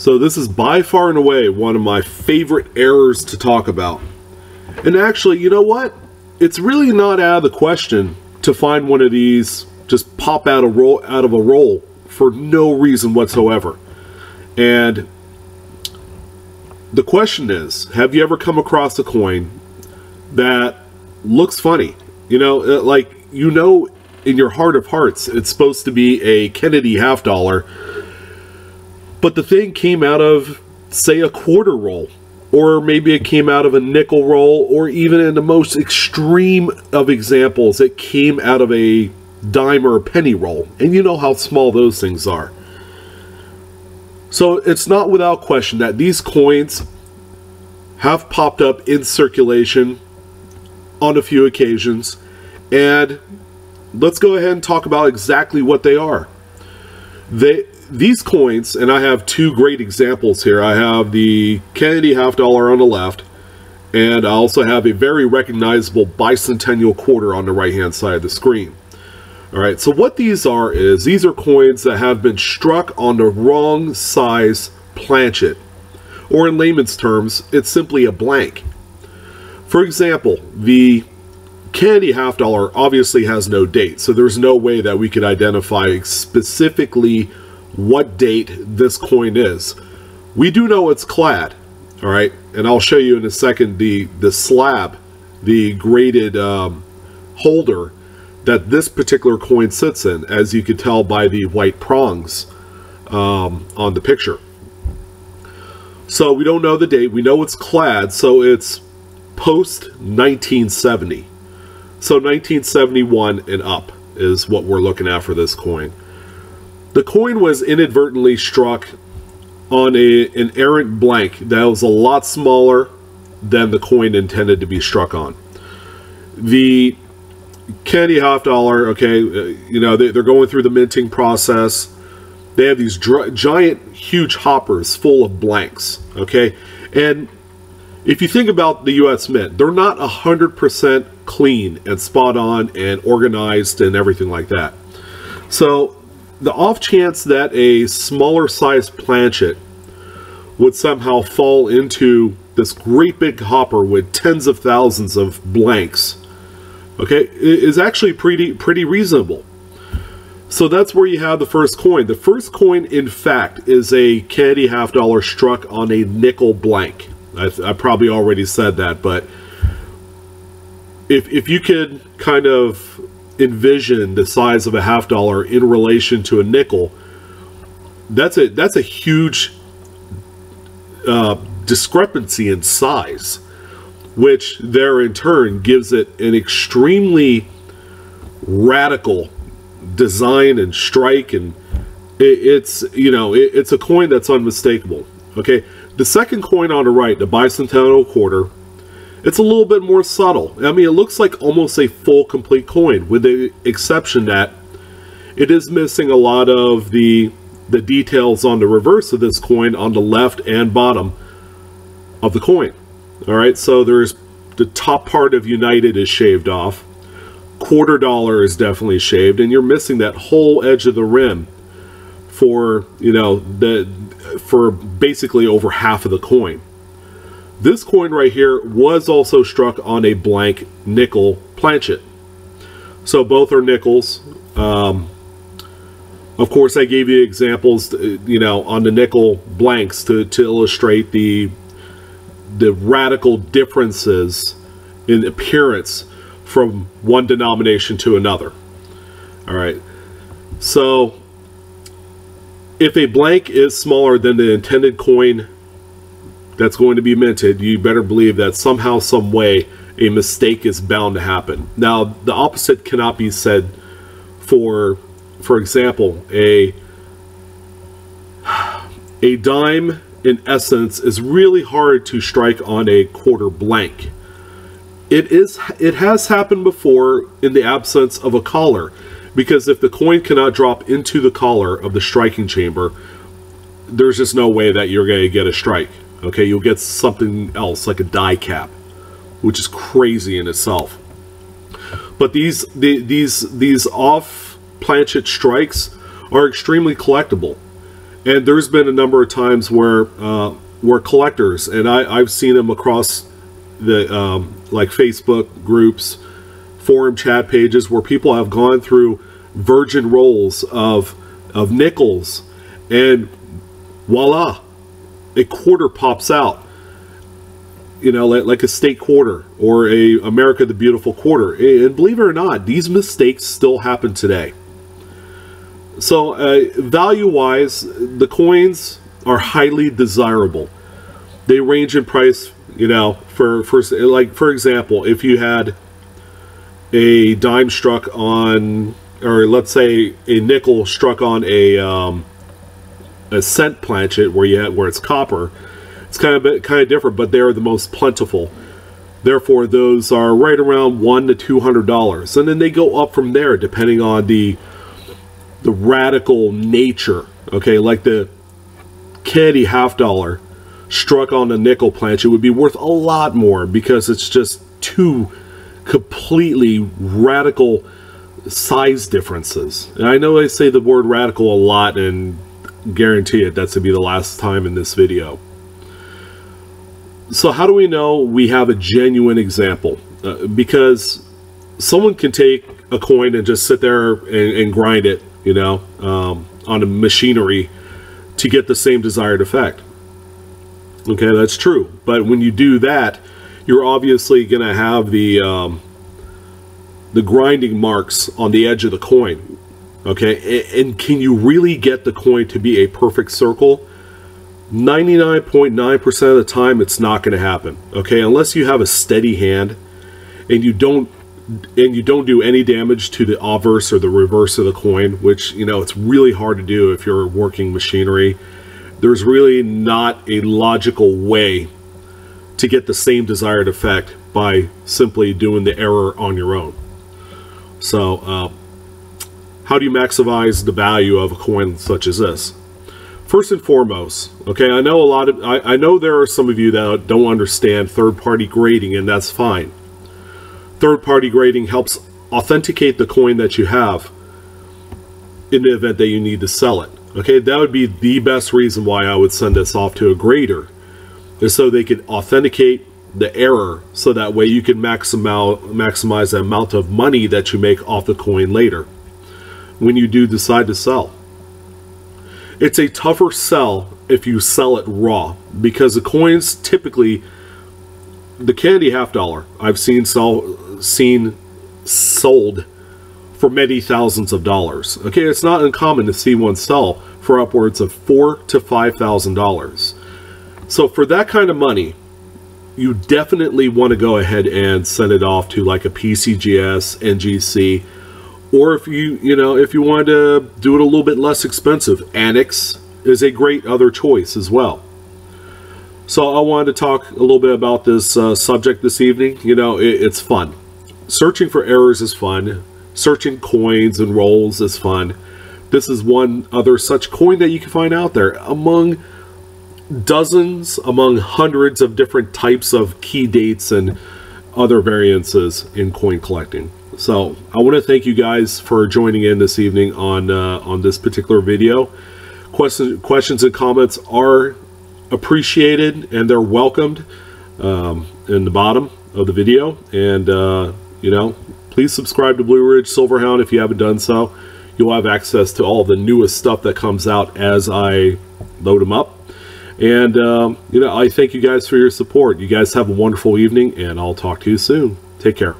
So this is by far and away one of my favorite errors to talk about. And actually, you know what? It's really not out of the question to find one of these just pop out of a roll for no reason whatsoever. And the question is, have you ever come across a coin that looks funny? You know, like, you know, in your heart of hearts, it's supposed to be a Kennedy half dollar, but the thing came out of, say, a quarter roll, or maybe it came out of a nickel roll, or even in the most extreme of examples, it came out of a dime or a penny roll, and you know how small those things are. So it's not without question that these coins have popped up in circulation on a few occasions, and let's go ahead and talk about exactly what they are. These coins, and I have two great examples here. I have the Kennedy half dollar on the left, and I also have a very recognizable bicentennial quarter on the right hand side of the screen. Alright, so what these are is, these are coins that have been struck on the wrong size planchet, or in layman's terms, it's simply a blank. For example, the Kennedy half dollar obviously has no date, so there's no way that we could identify specifically what date this coin is. We do know it's clad, alright, and I'll show you in a second the slab, the graded holder that this particular coin sits in, as you can tell by the white prongs on the picture. So we don't know the date, we know it's clad, so it's post 1970. So 1971 and up is what we're looking at for this coin. The coin was inadvertently struck on an errant blank that was a lot smaller than the coin intended to be struck on. The Kennedy half dollar, okay, you know, they're going through the minting process. They have these giant, huge hoppers full of blanks, okay? And if you think about the U.S. Mint, they're not 100% clean and spot on and organized and everything like that. So the off chance that a smaller size planchet would somehow fall into this great big hopper with tens of thousands of blanks, okay, is actually pretty reasonable. So that's where you have the first coin. The first coin, in fact, is a Kennedy half dollar struck on a nickel blank. I probably already said that, but if you could kind of envision the size of a half dollar in relation to a nickel, that's a huge discrepancy in size, which there in turn gives it an extremely radical design and strike, and it's, you know, it's a coin that's unmistakable. Okay, the second coin on the right, the bicentennial quarter, it's a little bit more subtle. I mean, it looks like almost a full complete coin, with the exception that it is missing a lot of the details on the reverse of this coin on the left and bottom of the coin. Alright, so there's the top part of United is shaved off, quarter dollar is definitely shaved, and you're missing that whole edge of the rim for, you know, for basically over half of the coin. This coin right here was also struck on a blank nickel planchet. So both are nickels. Of course, I gave you examples, you know, on the nickel blanks to illustrate the radical differences in appearance from one denomination to another. All right. So if a blank is smaller than the intended coin that's going to be minted, you better believe that somehow, some way, a mistake is bound to happen. Now, the opposite cannot be said for example, a dime, in essence, is really hard to strike on a quarter blank. It has happened before in the absence of a collar, because if the coin cannot drop into the collar of the striking chamber, there's just no way that you're going to get a strike. Okay, you'll get something else like a die cap, which is crazy in itself. But these off planchet strikes are extremely collectible, And there's been a number of times where collectors, and I've seen them across the like Facebook groups, forum chat pages, where people have gone through virgin rolls of nickels, and voila, a quarter pops out. You know, like a state quarter or a America the Beautiful quarter. And believe it or not, these mistakes still happen today. So value-wise, the coins are highly desirable. They range in price, you know, for example, if you had a dime struck on, or let's say a nickel struck on a cent planchet where it's copper, it's kind of different, but they're the most plentiful. Therefore, those are right around $100 to $200, and then they go up from there depending on the radical nature. Okay, like the Kennedy $50 struck on a nickel planchet would be worth a lot more because it's just two completely radical size differences. And I know I say the word radical a lot, and guarantee it, that's to be the last time in this video. So how do we know we have a genuine example? Because someone can take a coin and just sit there and grind it, you know, on a machinery to get the same desired effect. Okay, that's true. But when you do that, you're obviously going to have the grinding marks on the edge of the coin. Okay, and can you really get the coin to be a perfect circle? 99.9% of the time, it's not going to happen. Okay, unless you have a steady hand and you don't do any damage to the obverse or the reverse of the coin, which, you know, it's really hard to do if you're working machinery. There's really not a logical way to get the same desired effect by simply doing the error on your own. So how do you maximize the value of a coin such as this? First and foremost, okay, I know there are some of you that don't understand third-party grading, and that's fine. Third-party grading helps authenticate the coin that you have in the event that you need to sell it. Okay, that would be the best reason why I would send this off to a grader, is so they could authenticate the error, so that way you can maximize the amount of money that you make off the coin later when you do decide to sell. It's a tougher sell if you sell it raw, because the coins typically, the Kennedy $50 I've seen sold for many thousands of dollars. Okay, it's not uncommon to see one sell for upwards of $4,000 to $5,000. So for that kind of money, you definitely want to go ahead and send it off to like a PCGS, NGC, or if you wanted to do it a little bit less expensive, Annex is a great other choice as well. So I wanted to talk a little bit about this subject this evening. You know, it's fun. Searching for errors is fun. Searching coins and rolls is fun. This is one other such coin that you can find out there among dozens, among hundreds of different types of key dates and other variances in coin collecting. So I want to thank you guys for joining in this evening on this particular video. Questions and comments are appreciated, and they're welcomed in the bottom of the video. And you know, please subscribe to Blue Ridge Silverhound if you haven't done so. You'll have access to all the newest stuff that comes out as I load them up. And you know, I thank you guys for your support. You guys have a wonderful evening, and I'll talk to you soon. Take care.